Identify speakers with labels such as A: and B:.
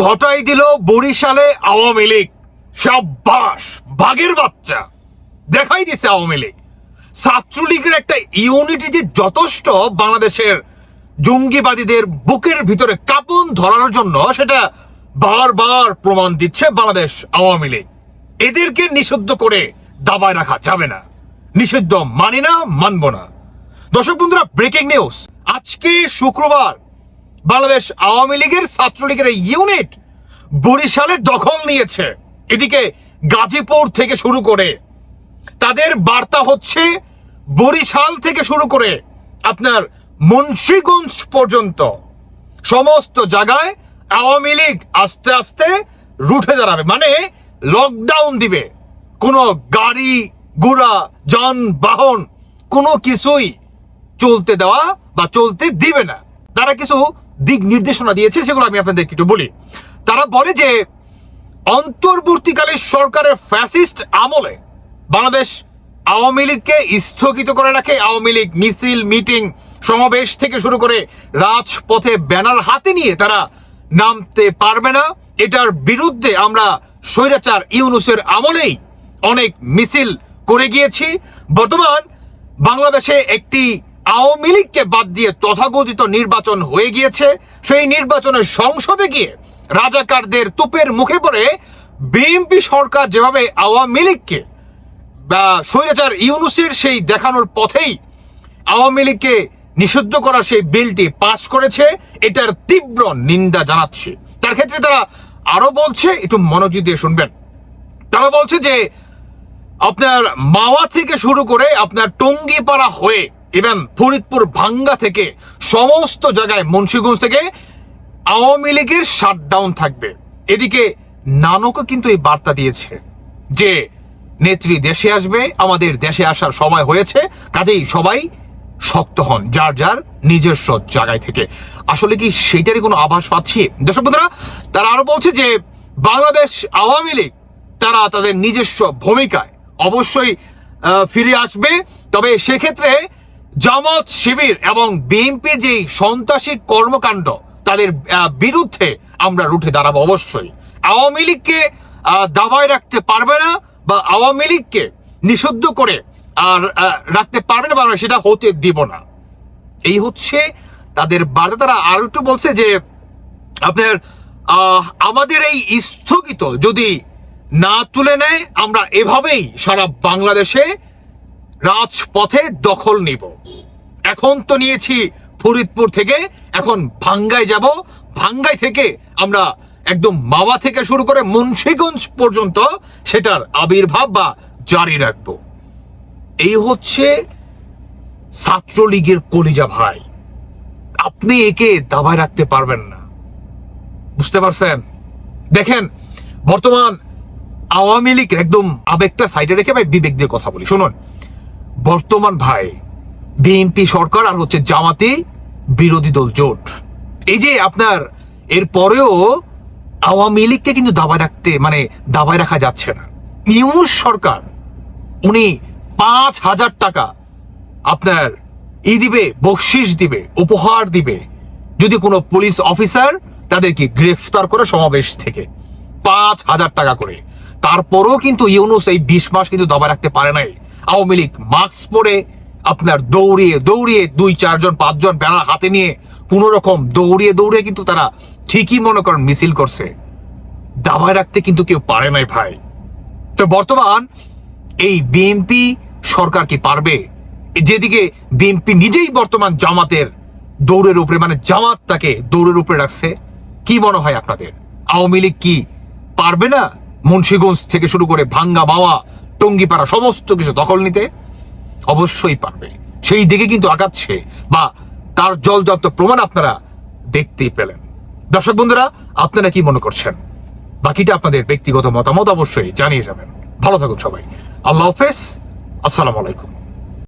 A: ঘটাই দিল বরিশালে আওয়ামী লীগ। সাব্বাস, বাঘের বাচ্চা, দেখাই দিছে আওয়ামী লীগ। ছাত্রলীগের একটা ইউনিটি যে যথেষ্ট বাংলাদেশের জঙ্গিবাদীদের বুকের ভিতরে কাঁপন ধরানোর জন্য, সেটা বারবার প্রমাণ দিচ্ছে বাংলাদেশ আওয়ামী লীগ। এদেরকে নিষিদ্ধ করে দাবায় রাখা যাবে না, নিষিদ্ধ মানি না, মানব না। দর্শক বন্ধুরা, ব্রেকিং নিউজ, আজকে শুক্রবার বাংলাদেশ আওয়ামী লীগের ছাত্রলীগের ইউনিট বরিশালে দখল নিয়েছে। এদিকে গাজীপুর থেকে শুরু করে তাদের বার্তা হচ্ছে বরিশাল থেকে শুরু করে আপনার মুন্সিগঞ্জ পর্যন্ত সমস্ত জায়গায় আওয়ামী লীগ আস্তে আস্তে রুঠে দাঁড়াবে, মানে লকডাউন দিবে। কোনো গাড়ি ঘোড়া যানবাহন কোনো কিছুই চলতে দেওয়া বা চলতে দিবে না। তারা কিছু দিক নির্দেশনা দিয়েছে, সেগুলো আমি আপনাদের একটু বলি। তারা বলে যে অন্তর্বর্তীকালীন সরকারের ফ্যাসিস্ট আমলে বাংলাদেশ আওয়ামী লীগকে স্থগিত করে রাখে। আওয়ামী লীগ মিছিল, মিটিং, সমাবেশ থেকে শুরু করে রাজপথে ব্যানার হাতে নিয়ে তারা নামতে পারবে না। এটার বিরুদ্ধে আমরা স্বৈরাচার ইউনূসের আমলেই অনেক মিছিল করে গিয়েছি। বর্তমান বাংলাদেশে একটি আওয়ামী লীগকে বাদ দিয়ে তথাকথিত নির্বাচন হয়ে গিয়েছে। সেই নির্বাচনের সংসদে গিয়ে রাজাকারদের তোপের মুখে পড়ে বিএনপি সরকার যেভাবে আওয়ামী লীগকে বা স্বৈরাচার ইউনূসের সেই দেখানোর পথেই আওয়ামী লীগকে নিষিদ্ধ করার সেই বিলটি পাশ করেছে, এটার তীব্র নিন্দা জানাচ্ছে। তার ক্ষেত্রে তারা আরো বলছে, একটু মনোযোগ দিয়ে শুনবেন। তারা বলছে যে আপনার মাওয়া থেকে শুরু করে আপনার টঙ্গিপাড়া হয়ে এবং ফরিদপুর ভাঙ্গা থেকে সমস্ত জায়গায় মুন্সিগঞ্জ থেকে আওয়ামী লীগের শাটডাউন থাকবে। এদিকে নানকও কিন্তু এই বার্তা দিয়েছে যে নেত্রী দেশে আসবে, আমাদের দেশে আসার সময় হয়েছে, কাজেই সবাই শক্ত হন যার যার নিজস্ব জায়গায় থেকে। আসলে কি সেইটারই কোনো আভাস পাচ্ছি দর্শক বন্ধুরা? তারা আরো বলছে যে বাংলাদেশ আওয়ামী লীগ তারা তাদের নিজস্ব ভূমিকায় অবশ্যই ফিরে আসবে, তবে সেক্ষেত্রে জামাত শিবির এবং বিএনপির যে সন্ত্রাসী কর্মকাণ্ড তাদের বিরুদ্ধে আমরা রুখে দাঁড়াবো। অবশ্যই আওয়ামী লীগকে দাবায় রাখতে পারবে না বা আওয়ামী লীগকে নিষিদ্ধ করে আর রাখতে পারবে না, সেটা হতে দিব না। এই হচ্ছে তাদের বার্তা। তারা আরো একটু বলছে যে আপনার আমাদের এই স্থগিত যদি না তুলে নেয়, আমরা এভাবেই সারা বাংলাদেশে রাজপথে দখল নিব। এখন তো নিয়েছি ফরিদপুর থেকে, এখন ভাঙ্গায় যাব, ভাঙ্গাই থেকে আমরা একদম মাওয়া থেকে শুরু করে মুন্সিগঞ্জ পর্যন্ত সেটার আবির্ভাব বা জারি রাখবো। এই হচ্ছে ছাত্রলীগের কলিজা ভাই, আপনি একে দাবায় রাখতে পারবেন না, বুঝতে পারছেন? দেখেন, বর্তমান আওয়ামী লীগ একদম আবেগটা সাইডে রেখে ভাই বিবেক দিয়ে কথা বলি। শুনুন, বর্তমান ভাই বিএনপি সরকার আর হচ্ছে জামাতি বিরোধী দল জোট, এই যে আপনার এরপরেও আওয়ামী লীগকে কিন্তু দাবায় রাখা যাচ্ছে না। ইউনূস সরকার উনি 5,000 টাকা আপনার দিবে, বকশিস দিবে, উপহার দিবে যদি কোনো পুলিশ অফিসার তাদেরকে গ্রেফতার করে সমাবেশ থেকে, 5,000 টাকা করে। তারপরেও কিন্তু ইউনূস এই 20 মাস কিন্তু দাবায় রাখতে পারে নাই। আওয়ামী লীগ মাস্ক পরে আপনার দৌড়িয়ে 2-4 জন 5 জন ব্যানার হাতে নিয়ে কোন রকম দৌড়িয়ে কিন্তু তারা ঠিকই মনে করেন মিছিল করছে, দাবায় রাখতে কিন্তু কেউ পারে নাই ভাই। তো বর্তমান এই বিএনপি সরকার কি পারবে? যেদিকে বিএনপি নিজেই বর্তমান জামাতের দৌড়ের উপরে, মানে জামাত তাকে দৌড়ের উপরে রাখছে, কি মনে হয় আপনাদের আওয়ামী লীগ কি পারবে না মুন্সিগঞ্জ থেকে শুরু করে ভাঙ্গা, মাওয়া, টঙ্গিপাড়া সমস্ত কিছু দখল নিতে? অবশ্যই পারবে, সেই দিকে কিন্তু আগাচ্ছে, বা তার জলজান্ত প্রমাণ আপনারা দেখতেই পেলেন। দর্শক বন্ধুরা, আপনারা কি মনে করছেন? বাকিটা আপনাদের ব্যক্তিগত মতামত অবশ্যই জানিয়ে যাবেন। ভালো থাকুন সবাই, আল্লাহ হাফেজ, আসসালামু আলাইকুম।